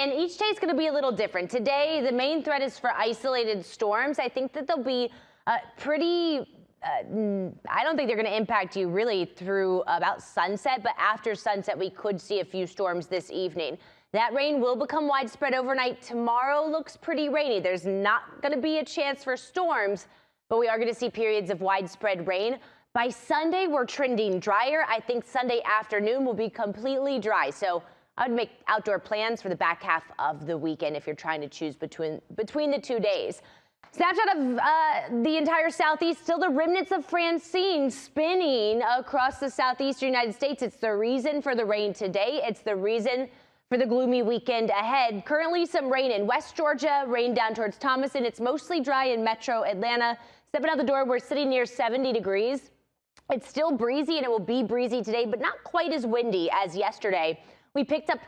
And each day is going to be a little different. Today, the main threat is for isolated storms. I think that they'll be I don't think they're going to impact you really through about sunset, but after sunset, we could see a few storms this evening. That rain will become widespread overnight. Tomorrow looks pretty rainy. There's not going to be a chance for storms, but we are going to see periods of widespread rain. By Sunday, we're trending drier. I think Sunday afternoon will be completely dry. So I would make outdoor plans for the back half of the weekend if you're trying to choose between the 2 days. Snapshot of the entire southeast, still the remnants of Francine spinning across the southeastern United States. It's the reason for the rain today. It's the reason for the gloomy weekend ahead. Currently some rain in West Georgia, rain down towards Thomaston. It's mostly dry in metro Atlanta. Stepping out the door, we're sitting near 70 degrees. It's still breezy, and it will be breezy today, but not quite as windy as yesterday. We picked up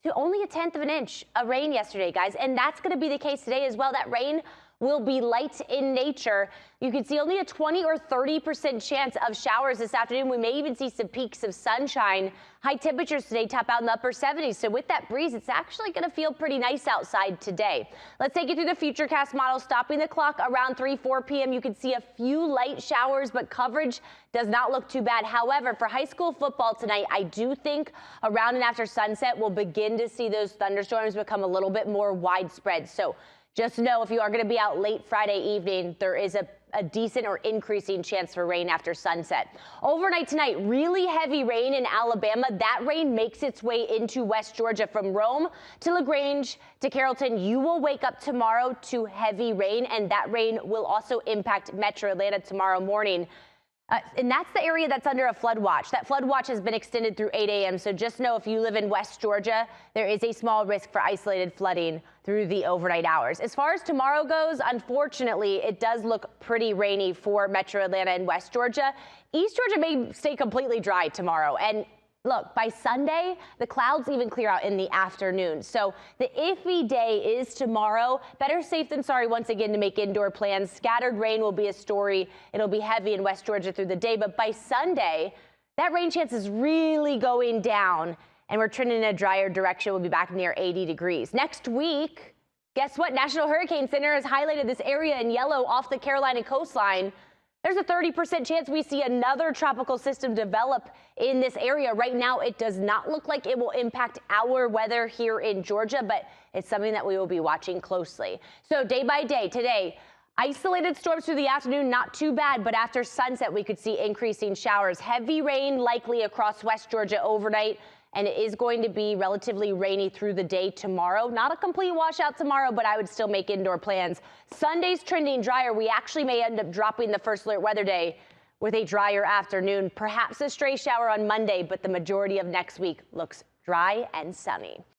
to only 1/10 of an inch of rain yesterday, guys, and that's going to be the case today as well. That rain will be light in nature. You can see only a 20 or 30% chance of showers this afternoon. We may even see some peaks of sunshine. High temperatures today top out in the upper 70s. So with that breeze, it's actually going to feel pretty nice outside today. Let's take you through the Futurecast model. Stopping the clock around 3-4 p.m. You can see a few light showers, but coverage does not look too bad. However, for high school football tonight, I do think around and after sunset, we'll begin to see those thunderstorms become a little bit more widespread. So just know if you are going to be out late Friday evening, there is a decent or increasing chance for rain after sunset. Overnight tonight, really heavy rain in Alabama. That rain makes its way into West Georgia from Rome to LaGrange to Carrollton. You will wake up tomorrow to heavy rain, and that rain will also impact Metro Atlanta tomorrow morning. And that's the area that's under a flood watch. That flood watch has been extended through 8 a.m. So just know if you live in West Georgia, there is a small risk for isolated flooding through the overnight hours. As far as tomorrow goes, unfortunately, it does look pretty rainy for Metro Atlanta and West Georgia. East Georgia may stay completely dry tomorrow. And look, by Sunday, the clouds even clear out in the afternoon. So the iffy day is tomorrow. Better safe than sorry once again to make indoor plans. Scattered rain will be a story. It'll be heavy in West Georgia through the day. But by Sunday, that rain chance is really going down, and we're trending in a drier direction. We'll be back near 80 degrees. Next week, guess what? National Hurricane Center has highlighted this area in yellow off the Carolina coastline. There's a 30% chance we see another tropical system develop in this area. Right now, it does not look like it will impact our weather here in Georgia, but it's something that we will be watching closely. So day by day today, isolated storms through the afternoon, not too bad, but after sunset, we could see increasing showers. Heavy rain likely across West Georgia overnight, and it is going to be relatively rainy through the day tomorrow. Not a complete washout tomorrow, but I would still make indoor plans. Sunday's trending drier. We actually may end up dropping the first alert weather day with a drier afternoon, perhaps a stray shower on Monday, but the majority of next week looks dry and sunny.